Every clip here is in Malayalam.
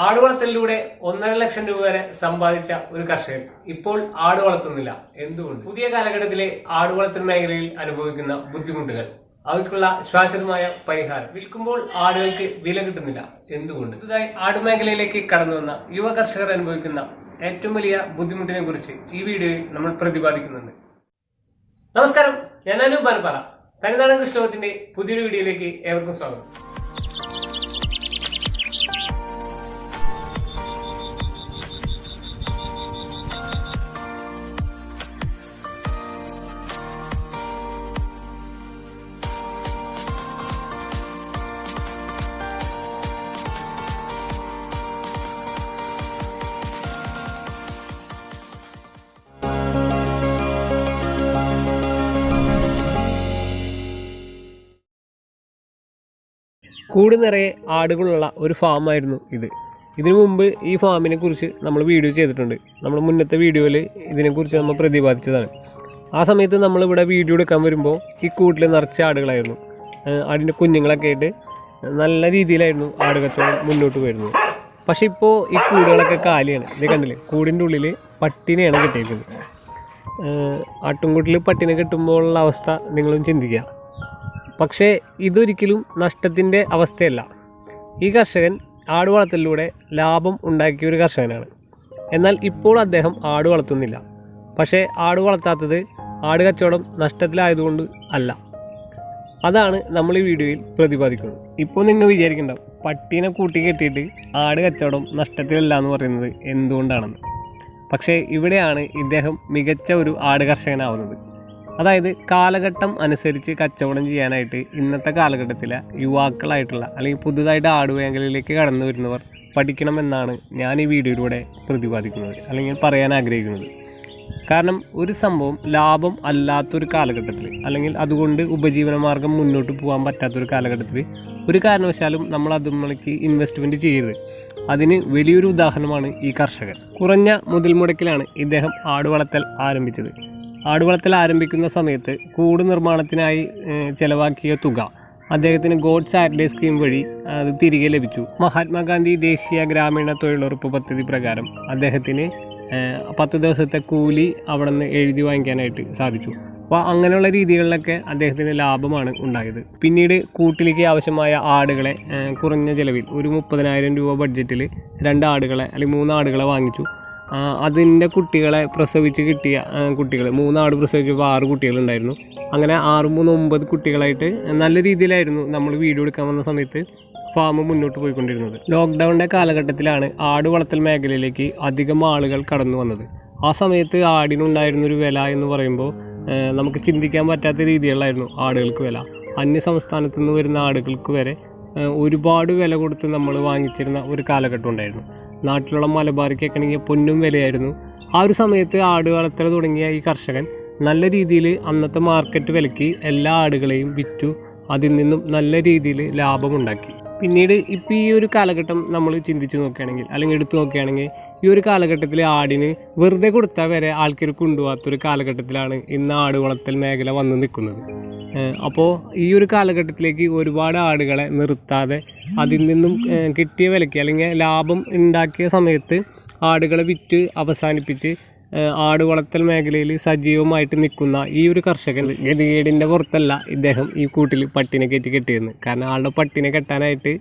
ആട് വളർത്തലിലൂടെ 1.5 ലക്ഷം രൂപ വരെ സമ്പാദിച്ച ഒരു കർഷകൻ ഇപ്പോൾ ആട് വളർത്തുന്നില്ല. എന്തുകൊണ്ട്? പുതിയ കാലഘട്ടത്തിലെ ആട് വളർത്തൽ മേഖലയിൽ അനുഭവിക്കുന്ന ബുദ്ധിമുട്ടുകൾ, അവയ്ക്കുള്ള ശാശ്വതമായ പരിഹാരം, വിൽക്കുമ്പോൾ ആടുകൾക്ക് വില കിട്ടുന്നില്ല, എന്തുകൊണ്ട്? ഇതായി ആടുമേഖലയിലേക്ക് കടന്നു വന്ന യുവ കർഷകർ അനുഭവിക്കുന്ന ഏറ്റവും വലിയ ബുദ്ധിമുട്ടിനെ കുറിച്ച് ഈ വീഡിയോയിൽ നമ്മൾ പ്രതിപാദിക്കുന്നുണ്ട്. നമസ്കാരം, ഞാൻ അനുപാനപ്പാറ. തനിനാടൻ കൃഷിലോകത്തിന്റെ പുതിയൊരു വീഡിയോയിലേക്ക് ഏവർക്കും സ്വാഗതം. കൂട് നിറയെ ആടുകളുള്ള ഒരു ഫാമായിരുന്നു ഇത്. ഇതിനു മുമ്പ് ഈ ഫാമിനെ കുറിച്ച് നമ്മൾ വീഡിയോ ചെയ്തിട്ടുണ്ട്. നമ്മൾ മുന്നത്തെ വീഡിയോയിൽ ഇതിനെക്കുറിച്ച് നമ്മൾ പ്രതിപാദിച്ചതാണ്. ആ സമയത്ത് നമ്മളിവിടെ വീഡിയോ എടുക്കാൻ വരുമ്പോൾ ഈ കൂട്ടിൽ നിറച്ച ആടുകളായിരുന്നു. ആടിൻ്റെ കുഞ്ഞുങ്ങളൊക്കെ ആയിട്ട് നല്ല രീതിയിലായിരുന്നു ആട് കച്ചവടം മുന്നോട്ട് വരുന്നത്. പക്ഷെ ഇപ്പോൾ ഈ കൂടുകളൊക്കെ കാലിയാണ്. ഇത് കണ്ടില്ലേ, കൂടിൻ്റെ ഉള്ളിൽ പട്ടിനെയാണ് കെട്ടിയിരിക്കുന്നത്. ആട്ടുംകൂട്ടിൽ പട്ടിനെ കെട്ടുമ്പോഴുള്ള അവസ്ഥ നിങ്ങളും ചിന്തിക്കുക. പക്ഷേ ഇതൊരിക്കലും നഷ്ടത്തിൻ്റെ അവസ്ഥയല്ല. ഈ കർഷകൻ ആട് വളർത്തലിലൂടെ ലാഭം ഉണ്ടാക്കിയ ഒരു കർഷകനാണ്. എന്നാൽ ഇപ്പോൾ അദ്ദേഹം ആട് വളർത്തുന്നില്ല. പക്ഷേ ആട് വളർത്താത്തത് ആട് കച്ചവടം നഷ്ടത്തിലായതുകൊണ്ട് അല്ല. അതാണ് നമ്മൾ ഈ വീഡിയോയിൽ പ്രതിപാദിക്കുന്നത്. ഇപ്പോൾ നിങ്ങൾ വിചാരിക്കുന്നുണ്ടാവും, പട്ടീനെ കൂട്ടി കെട്ടിയിട്ട് ആട് കച്ചവടം നഷ്ടത്തിലല്ല എന്ന് പറയുന്നത് എന്തുകൊണ്ടാണെന്ന്. പക്ഷേ ഇവിടെയാണ് ഇദ്ദേഹം മികച്ച ഒരു ആട് കർഷകനാവുന്നത്. അതായത് കാലഘട്ടം അനുസരിച്ച് കച്ചവടം ചെയ്യാനായിട്ട് ഇന്നത്തെ കാലഘട്ടത്തിലെ യുവാക്കളായിട്ടുള്ള അല്ലെങ്കിൽ പുതുതായിട്ട് ആട് മേഖലയിലേക്ക് കടന്നു വരുന്നവർ പഠിക്കണമെന്നാണ് ഞാൻ ഈ വീഡിയോയിലൂടെ പ്രതിപാദിക്കുന്നത്, അല്ലെങ്കിൽ പറയാൻ ആഗ്രഹിക്കുന്നത്. കാരണം ഒരു സംഭവം ലാഭം അല്ലാത്തൊരു കാലഘട്ടത്തിൽ, അല്ലെങ്കിൽ അതുകൊണ്ട് ഉപജീവനമാർഗം മുന്നോട്ട് പോകാൻ പറ്റാത്തൊരു കാലഘട്ടത്തിൽ ഒരു കാരണവശാലും നമ്മൾ അതുമ്മലേക്ക് ഇൻവെസ്റ്റ്മെൻറ്റ് ചെയ്യരുത്. അതിന് വലിയൊരു ഉദാഹരണമാണ് ഈ കർഷകൻ. കുറഞ്ഞ മുതൽ മുടക്കിലാണ് ഇദ്ദേഹം ആട് വളർത്തൽ ആരംഭിച്ചത്. ആട് വളർത്തൽ ആരംഭിക്കുന്ന സമയത്ത് കൂട് നിർമ്മാണത്തിനായി ചെലവാക്കിയ തുക അദ്ദേഹത്തിന് ഗോഡ് സാറ്റർഡേ സ്കീം വഴി അത് തിരികെ ലഭിച്ചു. മഹാത്മാഗാന്ധി ദേശീയ ഗ്രാമീണ തൊഴിലുറപ്പ് പദ്ധതി പ്രകാരം അദ്ദേഹത്തിന് 10 ദിവസത്തെ കൂലി അവിടെ നിന്ന് എഴുതി വാങ്ങിക്കാനായിട്ട് സാധിച്ചു. അപ്പോൾ അങ്ങനെയുള്ള രീതികളിലൊക്കെ അദ്ദേഹത്തിന് ലാഭമാണ് ഉണ്ടായത്. പിന്നീട് കൂട്ടിലേക്ക് ആവശ്യമായ ആടുകളെ കുറഞ്ഞ ചിലവിൽ ഒരു 30,000 രൂപ ബഡ്ജറ്റിൽ 2 ആടുകളെ അല്ലെങ്കിൽ 3 ആടുകളെ വാങ്ങിച്ചു. അതിൻ്റെ കുട്ടികളെ പ്രസവിച്ച് കിട്ടിയ കുട്ടികൾ 3 ആട് പ്രസവിച്ചപ്പോൾ 6 കുട്ടികളുണ്ടായിരുന്നു. അങ്ങനെ 6 3 9 കുട്ടികളായിട്ട് നല്ല രീതിയിലായിരുന്നു നമ്മൾ വീഡിയോ എടുക്കാൻ വന്ന സമയത്ത് ഫാം മുന്നോട്ട് പോയിക്കൊണ്ടിരുന്നത്. ലോക്ക്ഡൗണിൻ്റെ കാലഘട്ടത്തിലാണ് ആട് വളർത്തൽ മേഖലയിലേക്ക് അധികം ആളുകൾ കടന്നു വന്നത്. ആ സമയത്ത് ആടിനുണ്ടായിരുന്നൊരു വില എന്ന് പറയുമ്പോൾ നമുക്ക് ചിന്തിക്കാൻ പറ്റാത്ത രീതിയിലായിരുന്നു ആടുകൾക്ക് വില. അന്യ സംസ്ഥാനത്തു നിന്ന് വരുന്ന ആടുകൾക്ക് വരെ ഒരുപാട് വില കൊടുത്ത് നമ്മൾ വാങ്ങിച്ചിരുന്ന ഒരു കാലഘട്ടം ഉണ്ടായിരുന്നു. നാട്ടിലുള്ള മലബാറിക്കൊക്കെ ആണെങ്കിൽ പൊന്നും വിലയായിരുന്നു. ആ ഒരു സമയത്ത് ആട് വളർത്തൽ തുടങ്ങിയ ഈ കർഷകൻ നല്ല രീതിയിൽ അന്നത്തെ മാർക്കറ്റ് വിലയ്ക്ക് എല്ലാ ആടുകളെയും വിറ്റു. അതിൽ നിന്നും നല്ല രീതിയിൽ ലാഭമുണ്ടാക്കി. പിന്നീട് ഇപ്പോൾ ഈ ഒരു കാലഘട്ടം നമ്മൾ ചിന്തിച്ച് നോക്കുകയാണെങ്കിൽ, അല്ലെങ്കിൽ എടുത്തു നോക്കുകയാണെങ്കിൽ, ഈ ഒരു കാലഘട്ടത്തിൽ ആടിന് വെറുതെ കൊടുത്താൽ വരെ ആൾക്കാർ കൊണ്ടുപോകാത്തൊരു കാലഘട്ടത്തിലാണ് ഇന്ന് ആട് വളർത്തൽ മേഖല വന്ന് നിൽക്കുന്നത്. അപ്പോൾ ഈ ഒരു കാലഘട്ടത്തിലേക്ക് ഒരുപാട് ആടുകളെ നിർത്താതെ അതിൽ നിന്നും കിട്ടിയ വിലയ്ക്ക് അല്ലെങ്കിൽ ലാഭം ഉണ്ടാക്കിയ സമയത്ത് ആടുകളെ വിറ്റ് അവസാനിപ്പിച്ച് ആട് വളർത്തൽ മേഖലയിൽ സജീവമായിട്ട് നിൽക്കുന്ന ഈ ഒരു കർഷകൻ ഗതികേടിൻ്റെ പുറത്തല്ല ഇദ്ദേഹം ഈ കൂട്ടിൽ പട്ടിനെ കയറ്റി കെട്ടിയിരുന്നത്. കാരണം ആളുടെ പട്ടിനെ കെട്ടാനായിട്ട്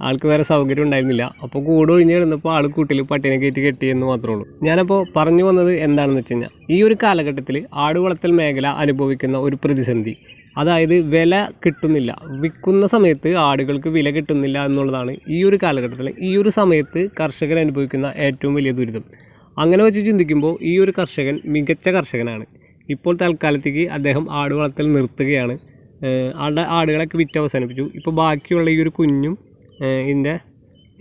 ആൾക്ക് വേറെ സൗകര്യം ഉണ്ടായിരുന്നില്ല. അപ്പോൾ കൂട് ഒഴിഞ്ഞ് കിടന്നപ്പോൾ ആൾ കൂട്ടിൽ പട്ടിനെ കയറ്റി കെട്ടിയെന്ന് മാത്രമേ ഉള്ളൂ. ഞാനപ്പോൾ പറഞ്ഞു വന്നത് എന്താണെന്ന് വെച്ച് കഴിഞ്ഞാൽ, ഈ ഒരു കാലഘട്ടത്തിൽ ആട് വളർത്തൽ മേഖല അനുഭവിക്കുന്ന ഒരു പ്രതിസന്ധി, അതായത് വില കിട്ടുന്നില്ല. വിൽക്കുന്ന സമയത്ത് ആടുകൾക്ക് വില കിട്ടുന്നില്ല എന്നുള്ളതാണ് ഈ ഒരു കാലഘട്ടത്തിൽ ഈ ഒരു സമയത്ത് കർഷകർ അനുഭവിക്കുന്ന ഏറ്റവും വലിയ ദുരിതം. അങ്ങനെ വെച്ച് ചിന്തിക്കുമ്പോൾ ഈ ഒരു കർഷകൻ മികച്ച കർഷകനാണ്. ഇപ്പോൾ തൽക്കാലത്തേക്ക് അദ്ദേഹം ആട് വളർത്തൽ നിർത്തുകയാണ്. ആടുകളൊക്കെ വിറ്റ് അവസാനിപ്പിച്ചു. ഇപ്പോൾ ബാക്കിയുള്ള ഈ ഒരു കുഞ്ഞും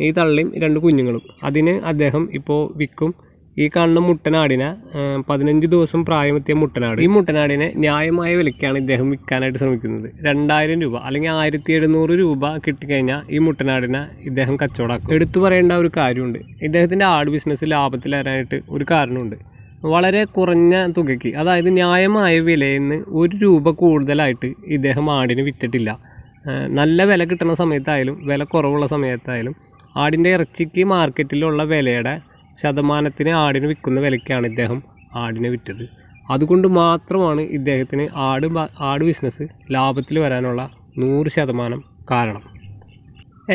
ഈ തള്ളിയും 2 കുഞ്ഞുങ്ങളും അതിന് അദ്ദേഹം ഇപ്പോൾ വിൽക്കും. ഈ കാണുന്ന മുട്ടനാടിനെ 15 ദിവസം പ്രായമെത്തിയ മുട്ടനാട്, ഈ മുട്ടനാടിനെ ന്യായമായ വിലയ്ക്കാണ് ഇദ്ദേഹം വിൽക്കാനായിട്ട് ശ്രമിക്കുന്നത്. 2000 രൂപ അല്ലെങ്കിൽ 1700 രൂപ കിട്ടിക്കഴിഞ്ഞാൽ ഈ മുട്ടനാടിനെ ഇദ്ദേഹം കച്ചവടമാക്കും. എടുത്തു പറയേണ്ട ഒരു കാര്യമുണ്ട്, ഇദ്ദേഹത്തിൻ്റെ ആട് ബിസിനസ് ലാഭത്തിൽ വരാനായിട്ട് ഒരു കാരണമുണ്ട്. വളരെ കുറഞ്ഞ തുകയ്ക്ക്, അതായത് ന്യായമായ വിലയിൽ നിന്ന് 1 രൂപ കൂടുതലായിട്ട് ഇദ്ദേഹം ആടിന് വിറ്റിട്ടില്ല. നല്ല വില കിട്ടുന്ന സമയത്തായാലും വില കുറവുള്ള സമയത്തായാലും ആടിൻ്റെ ഇറച്ചിക്ക് മാർക്കറ്റിലുള്ള വിലയുടെ ശതമാനത്തിന് ആടിന് വിൽക്കുന്ന വിലയ്ക്കാണ് ഇദ്ദേഹം ആടിനെ വിറ്റത്. അതുകൊണ്ട് മാത്രമാണ് ഇദ്ദേഹത്തിന് ആട് ബിസിനസ് ലാഭത്തിൽ വരാനുള്ള 100% കാരണം.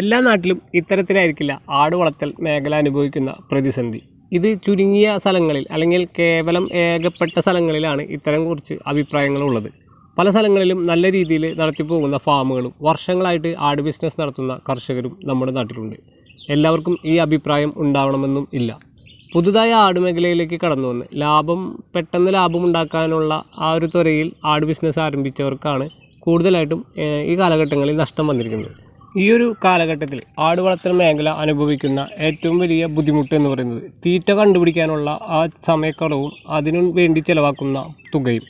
എല്ലാ നാട്ടിലും ഇത്തരത്തിലായിരിക്കില്ല ആട് വളർത്തൽ മേഖല അനുഭവിക്കുന്ന പ്രതിസന്ധി. ഇത് ചുരുങ്ങിയ സ്ഥലങ്ങളിൽ അല്ലെങ്കിൽ കേവലം ഏകപ്പെട്ട സ്ഥലങ്ങളിലാണ് ഇത്തരം കുറച്ച് അഭിപ്രായങ്ങളുള്ളത്. പല സ്ഥലങ്ങളിലും നല്ല രീതിയിൽ നടത്തിപ്പോകുന്ന ഫാമുകളും വർഷങ്ങളായിട്ട് ആട് ബിസിനസ് നടത്തുന്ന കർഷകരും നമ്മുടെ നാട്ടിലുണ്ട്. എല്ലാവർക്കും ഈ അഭിപ്രായം ഉണ്ടാവണമെന്നും ഇല്ല. പുതുതായി ആട് മേഖലയിലേക്ക് കടന്നു വന്ന് പെട്ടെന്ന് ലാഭം ഉണ്ടാക്കാനുള്ള ആ ഒരു ത്വരയിൽ ആട് ബിസിനസ് ആരംഭിച്ചവർക്കാണ് കൂടുതലായിട്ടും ഈ കാലഘട്ടങ്ങളിൽ നഷ്ടം വന്നിരിക്കുന്നത്. ഈ ഒരു കാലഘട്ടത്തിൽ ആട് വളർത്തൽ മേഖല അനുഭവിക്കുന്ന ഏറ്റവും വലിയ ബുദ്ധിമുട്ട് എന്ന് പറയുന്നത് തീറ്റ കണ്ടുപിടിക്കാനുള്ള ആ സമയക്കുറവും അതിനു വേണ്ടി ചിലവാക്കുന്ന തുകയും.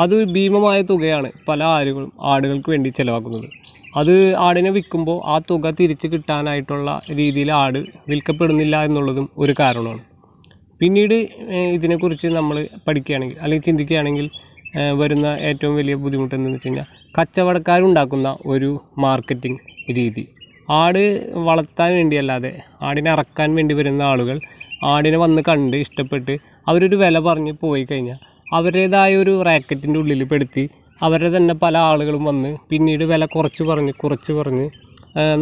അത് ഭീമമായ തുകയാണ് പല ആടുകൾക്ക് വേണ്ടി ചിലവാക്കുന്നത്. അത് ആടിനെ വിൽക്കുമ്പോൾ ആ തുക തിരിച്ച് കിട്ടാനായിട്ടുള്ള രീതിയിൽ ആട് വിൽക്കപ്പെടുന്നില്ല എന്നുള്ളതും ഒരു കാരണമാണ്. പിന്നീട് ഇതിനെക്കുറിച്ച് നമ്മൾ പഠിക്കുകയാണെങ്കിൽ അല്ലെങ്കിൽ ചിന്തിക്കുകയാണെങ്കിൽ വരുന്ന ഏറ്റവും വലിയ ബുദ്ധിമുട്ട് എന്താണെന്ന് വെച്ച് കഴിഞ്ഞാൽ കച്ചവടക്കാരുണ്ടാക്കുന്ന ഒരു മാർക്കറ്റിംഗ് രീതി. ആട് വളർത്താൻ വേണ്ടിയല്ലാതെ ആടിനെ അറക്കാൻ വേണ്ടി വരുന്ന ആളുകൾ ആടിനെ വന്ന് കണ്ട് ഇഷ്ടപ്പെട്ട് അവരൊരു വില പറഞ്ഞ് പോയി കഴിഞ്ഞാൽ അവരുടേതായ ഒരു റാക്കറ്റിൻ്റെ ഉള്ളിൽ പെടുത്തി അവരുടെ തന്നെ പല ആളുകളും വന്ന് പിന്നീട് വില കുറച്ച് പറഞ്ഞ്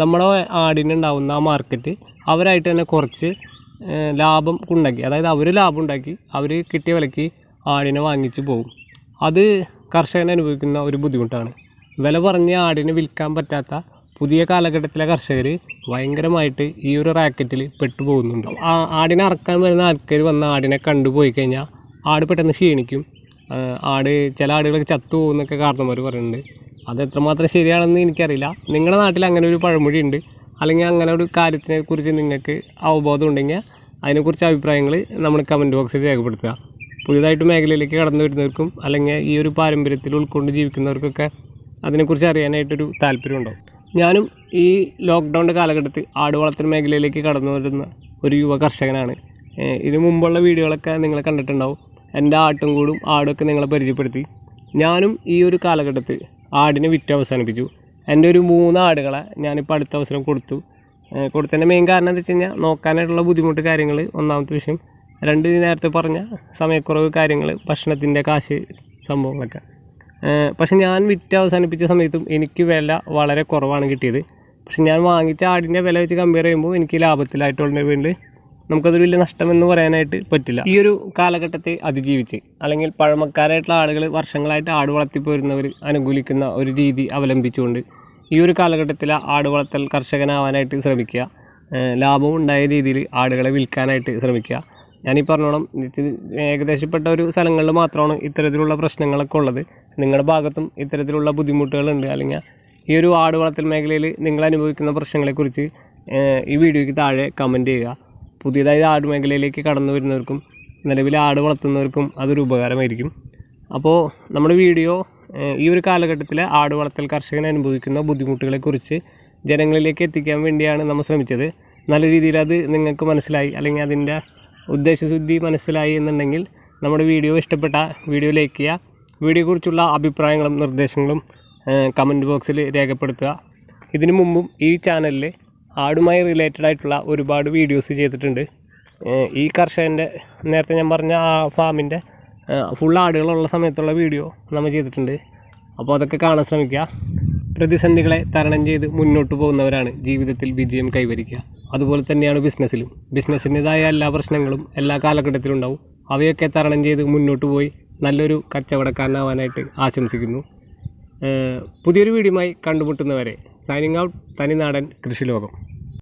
നമ്മുടെ ആടിനുണ്ടാവുന്ന ആ മാർക്കറ്റ് അവരായിട്ട് തന്നെ കുറച്ച് ലാഭം ഉണ്ടാക്കി, അതായത് അവർ ലാഭം ഉണ്ടാക്കി അവർ കിട്ടിയ വിലയ്ക്ക് ആടിനെ വാങ്ങിച്ച് പോകും. അത് കർഷകൻ അനുഭവിക്കുന്ന ഒരു ബുദ്ധിമുട്ടാണ്. വില പറഞ്ഞ് ആടിനെ വിൽക്കാൻ പറ്റാത്ത പുതിയ കാലഘട്ടത്തിലെ കർഷകർ ഭയങ്കരമായിട്ട് ഈ ഒരു റാക്കറ്റിൽ പെട്ടുപോകുന്നുണ്ട്. ആടിനെ അറക്കാൻ വരുന്ന ആൾക്കാർ വന്ന് ആടിനെ കണ്ടുപോയി കഴിഞ്ഞാൽ ആട് പെട്ടെന്ന് ക്ഷീണിക്കും. ചില ആടുകളൊക്കെ ചത്തുപോകുന്നൊക്കെ കാരണന്മാർ പറയുന്നുണ്ട്. അത് എത്രമാത്രം ശരിയാണെന്ന് എനിക്കറിയില്ല. നിങ്ങളുടെ നാട്ടിൽ അങ്ങനെ ഒരു പഴമൊഴി ഉണ്ട്, അല്ലെങ്കിൽ അങ്ങനെ ഒരു കാര്യത്തിനെ കുറിച്ച് നിങ്ങൾക്ക് അവബോധം ഉണ്ടെങ്കിൽ അതിനെക്കുറിച്ച് അഭിപ്രായങ്ങൾ നമ്മൾ കമൻറ്റ് ബോക്സിൽ രേഖപ്പെടുത്തുക. പുതിയതായിട്ട് മേഖലയിലേക്ക് കടന്നു വരുന്നവർക്കും അല്ലെങ്കിൽ ഈ ഒരു പാരമ്പര്യത്തിൽ ഉൾക്കൊണ്ട് ജീവിക്കുന്നവർക്കൊക്കെ അതിനെക്കുറിച്ച് അറിയാനായിട്ടൊരു താല്പര്യമുണ്ടാവും. ഞാനും ഈ ലോക്ക്ഡൗണിൻ്റെ കാലഘട്ടത്തിൽ ആട് വളർത്തൽ മേഖലയിലേക്ക് കടന്നു വരുന്ന ഒരു യുവ കർഷകനാണ്. ഇതിനു മുമ്പുള്ള വീഡിയോകളൊക്കെ നിങ്ങൾ കണ്ടിട്ടുണ്ടാവും. എൻ്റെ ആട്ടുംകൂടും ആടൊക്കെ നിങ്ങളെ പരിചയപ്പെടുത്തി. ഞാനും ഈ ഒരു കാലഘട്ടത്തിൽ ആടിനെ വിറ്റ് അവസാനിപ്പിച്ചു. എൻ്റെ ഒരു 3 ആടുകളെ ഞാനിപ്പോൾ അടുത്ത അവസരം കൊടുത്തതിൻ്റെ മെയിൻ കാരണം എന്താ വെച്ച് കഴിഞ്ഞാൽ നോക്കാനായിട്ടുള്ള ബുദ്ധിമുട്ട് കാര്യങ്ങൾ ഒന്നാമത്തെ വിഷയം, 2 നേരത്തെ പറഞ്ഞ സമയക്കുറവ് കാര്യങ്ങൾ, ഭക്ഷണത്തിൻ്റെ കാശ് സംഭവങ്ങളൊക്കെ. പക്ഷെ ഞാൻ വിറ്റ് അവസാനിപ്പിച്ച സമയത്തും എനിക്ക് വില വളരെ കുറവാണ് കിട്ടിയത്. പക്ഷെ ഞാൻ വാങ്ങിച്ച ആടിൻ്റെ വില വെച്ച് കമ്പയർ ചെയ്യുമ്പോൾ എനിക്ക് ലാഭത്തിലായിട്ടുള്ള വേണ്ടി നമുക്കതൊരു വലിയ നഷ്ടമെന്ന് പറയാനായിട്ട് പറ്റില്ല. ഈ ഒരു കാലഘട്ടത്തെ അതിജീവിച്ച് അല്ലെങ്കിൽ പഴമക്കാരായിട്ടുള്ള ആളുകൾ വർഷങ്ങളായിട്ട് ആട് വളർത്തിപ്പോരുന്നവർ അനുകൂലിക്കുന്ന ഒരു രീതി അവലംബിച്ചുകൊണ്ട് ഈ ഒരു കാലഘട്ടത്തിൽ ആട് വളർത്തൽ കർഷകനാവാനായിട്ട് ശ്രമിക്കുക. ലാഭം ഉണ്ടായ രീതിയിൽ ആടുകളെ വിൽക്കാനായിട്ട് ശ്രമിക്കുക. ഞാനീ പറഞ്ഞോളം ഏകദേശപ്പെട്ട ഒരു സ്ഥലങ്ങളിൽ മാത്രമാണ് ഇത്തരത്തിലുള്ള പ്രശ്നങ്ങളൊക്കെ ഉള്ളത്. നിങ്ങളുടെ ഭാഗത്തും ഇത്തരത്തിലുള്ള ബുദ്ധിമുട്ടുകളുണ്ട്, അല്ലെങ്കിൽ ഈ ഒരു ആട് വളർത്തൽ മേഖലയിൽ നിങ്ങൾ അനുഭവിക്കുന്ന പ്രശ്നങ്ങളെക്കുറിച്ച് ഈ വീഡിയോയ്ക്ക് താഴെ കമൻറ്റ് ചെയ്യുക. പുതിയതായി ആട് മേഖലയിലേക്ക് കടന്നു വരുന്നവർക്കും നിലവിൽ ആട് വളർത്തുന്നവർക്കും അതൊരു ഉപകാരമായിരിക്കും. അപ്പോൾ നമ്മുടെ വീഡിയോ ഈ ഒരു കാലഘട്ടത്തിലെ ആട് വളർത്തൽ കർഷകൻ അനുഭവിക്കുന്ന ബുദ്ധിമുട്ടുകളെക്കുറിച്ച് ജനങ്ങളിലേക്ക് എത്തിക്കാൻ വേണ്ടിയാണ് നമ്മൾ ശ്രമിച്ചത്. നല്ല രീതിയിൽ അത് നിങ്ങൾക്ക് മനസ്സിലായി അല്ലെങ്കിൽ അതിൻ്റെ ഉദ്ദേശശുദ്ധി മനസ്സിലായി എന്നുണ്ടെങ്കിൽ നമ്മുടെ വീഡിയോ ഇഷ്ടപ്പെട്ട വീഡിയോ ലൈക്ക് ചെയ്യുക. വീഡിയോയെക്കുറിച്ചുള്ള അഭിപ്രായങ്ങളും നിർദ്ദേശങ്ങളും കമൻറ്റ് ബോക്സിൽ രേഖപ്പെടുത്തുക. ഇതിനു മുമ്പും ഈ ചാനലിൽ ആടുമായി റിലേറ്റഡ് ആയിട്ടുള്ള ഒരുപാട് വീഡിയോസ് ചെയ്തിട്ടുണ്ട്. ഈ കർഷകൻ്റെ നേരത്തെ ഞാൻ പറഞ്ഞ ആ ഫാമിൻ്റെ ഫുൾ ആടുകളുള്ള സമയത്തുള്ള വീഡിയോ നമ്മൾ ചെയ്തിട്ടുണ്ട്. അപ്പോൾ അതൊക്കെ കാണാൻ ശ്രമിക്കുക. പ്രതിസന്ധികളെ തരണം ചെയ്ത് മുന്നോട്ട് പോകുന്നവരാണ് ജീവിതത്തിൽ വിജയം കൈവരിക്കുക. അതുപോലെ തന്നെയാണ് ബിസിനസ്സിൻ്റെതായ എല്ലാ പ്രശ്നങ്ങളും എല്ലാ കാലഘട്ടത്തിലും ഉണ്ടാവും. അവയൊക്കെ തരണം ചെയ്ത് മുന്നോട്ട് പോയി നല്ലൊരു കച്ചവടക്കാരനാവാനായിട്ട് ആശംസിക്കുന്നു. പുതിയൊരു വീഡിയോയുമായി കണ്ടുമുട്ടുന്നവരെ സൈനിങ് ഔട്ട്. തനിനാടൻ കൃഷിലോകം.